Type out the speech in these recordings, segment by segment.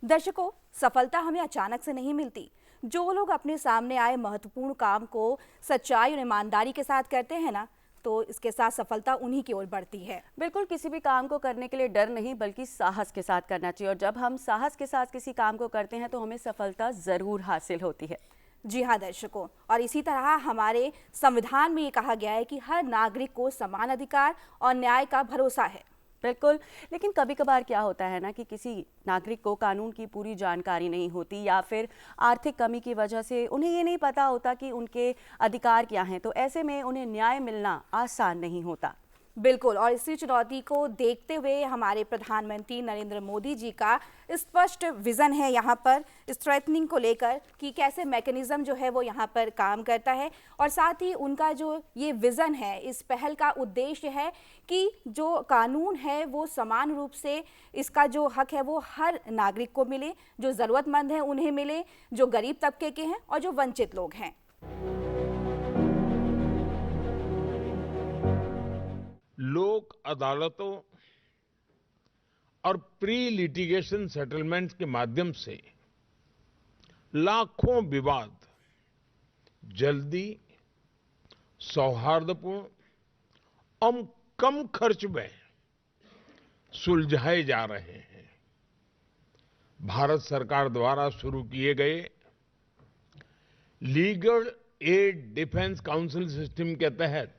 दर्शकों, सफलता हमें अचानक से नहीं मिलती। जो लोग अपने सामने आए महत्वपूर्ण काम को सच्चाई और ईमानदारी के साथ करते हैं ना, तो इसके साथ सफलता उन्हीं की ओर बढ़ती है। बिल्कुल, किसी भी काम को करने के लिए डर नहीं बल्कि साहस के साथ करना चाहिए। और जब हम साहस के साथ किसी काम को करते हैं तो हमें सफलता जरूर हासिल होती है। जी हाँ दर्शकों, और इसी तरह हमारे संविधान में ये कहा गया है कि हर नागरिक को समान अधिकार और न्याय का भरोसा है। बिल्कुल, लेकिन कभी कभार क्या होता है ना कि किसी नागरिक को कानून की पूरी जानकारी नहीं होती या फिर आर्थिक कमी की वजह से उन्हें ये नहीं पता होता कि उनके अधिकार क्या हैं, तो ऐसे में उन्हें न्याय मिलना आसान नहीं होता। बिल्कुल, और इसी चुनौती को देखते हुए हमारे प्रधानमंत्री नरेंद्र मोदी जी का स्पष्ट विजन है यहाँ पर स्ट्रेटनिंग को लेकर कि कैसे मैकेनिज्म जो है वो यहाँ पर काम करता है। और साथ ही उनका जो ये विजन है, इस पहल का उद्देश्य है कि जो कानून है वो समान रूप से इसका जो हक है वो हर नागरिक को मिले, जो ज़रूरतमंद हैं उन्हें मिले, जो गरीब तबके के हैं और जो वंचित लोग हैं। लोक अदालतों और प्री लिटिगेशन सेटलमेंट्स के माध्यम से लाखों विवाद जल्दी, सौहार्दपूर्ण और कम खर्च में सुलझाए जा रहे हैं। भारत सरकार द्वारा शुरू किए गए legal aid defence council system के तहत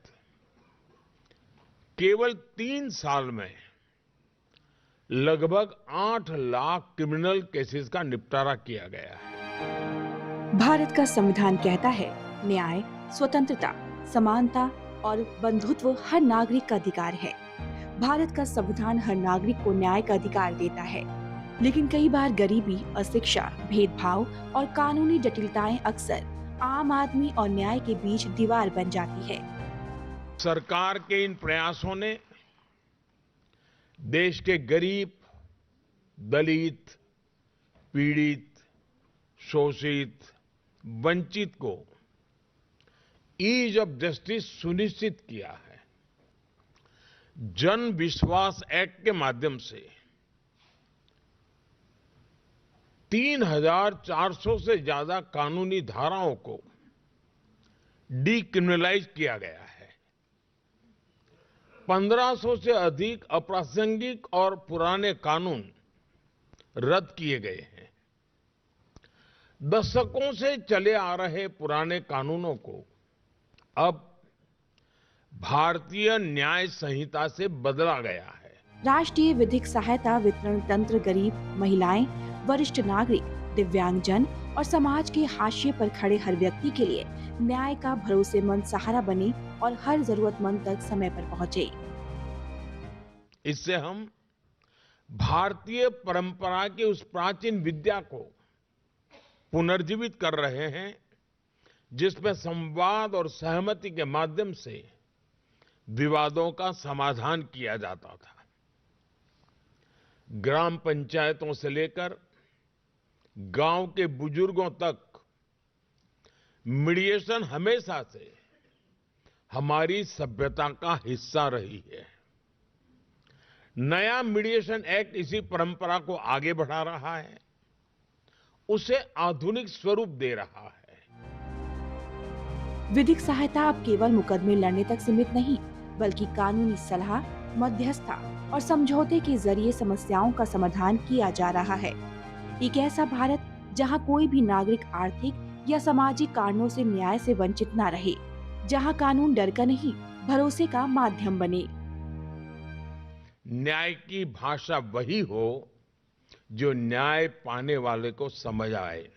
केवल 3 साल में लगभग 8 लाख क्रिमिनल केसेस का निपटारा किया गया है। भारत का संविधान कहता है, न्याय, स्वतंत्रता, समानता और बंधुत्व हर नागरिक का अधिकार है। भारत का संविधान हर नागरिक को न्याय का अधिकार देता है, लेकिन कई बार गरीबी, अशिक्षा, भेदभाव और कानूनी जटिलताएं अक्सर आम आदमी और न्याय के बीच दीवार बन जाती है। सरकार के इन प्रयासों ने देश के गरीब, दलित, पीड़ित, शोषित, वंचित को ईज ऑफ जस्टिस सुनिश्चित किया है। जन विश्वास एक्ट के माध्यम से 3,400 से ज्यादा कानूनी धाराओं को डीक्रिमिनलाइज किया गया है। 1500 से अधिक अप्रासंगिक और पुराने कानून रद्द किए गए हैं। दशकों से चले आ रहे पुराने कानूनों को अब भारतीय न्याय संहिता से बदला गया है। राष्ट्रीय विधिक सहायता वितरण तंत्र गरीब, महिलाएं, वरिष्ठ नागरिक, दिव्यांगजन और समाज के हाशिए पर खड़े हर व्यक्ति के लिए न्याय का भरोसेमंद सहारा बने और हर जरूरतमंद तक समय पर पहुंचे। इससे हम भारतीय परंपरा की उस प्राचीन विद्या को पुनर्जीवित कर रहे हैं जिसमें संवाद और सहमति के माध्यम से विवादों का समाधान किया जाता था। ग्राम पंचायतों से लेकर गांव के बुजुर्गों तक मीडिएशन हमेशा से हमारी सभ्यता का हिस्सा रही है। नया मीडिएशन एक्ट इसी परंपरा को आगे बढ़ा रहा है, उसे आधुनिक स्वरूप दे रहा है। विधिक सहायता अब केवल मुकदमे लड़ने तक सीमित नहीं, बल्कि कानूनी सलाह, मध्यस्थता और समझौते के जरिए समस्याओं का समाधान किया जा रहा है। एक ऐसा भारत जहां कोई भी नागरिक आर्थिक या सामाजिक कारणों से न्याय से वंचित न रहे, जहां कानून डर का नहीं, भरोसे का माध्यम बने। न्याय की भाषा वही हो जो न्याय पाने वाले को समझ आए।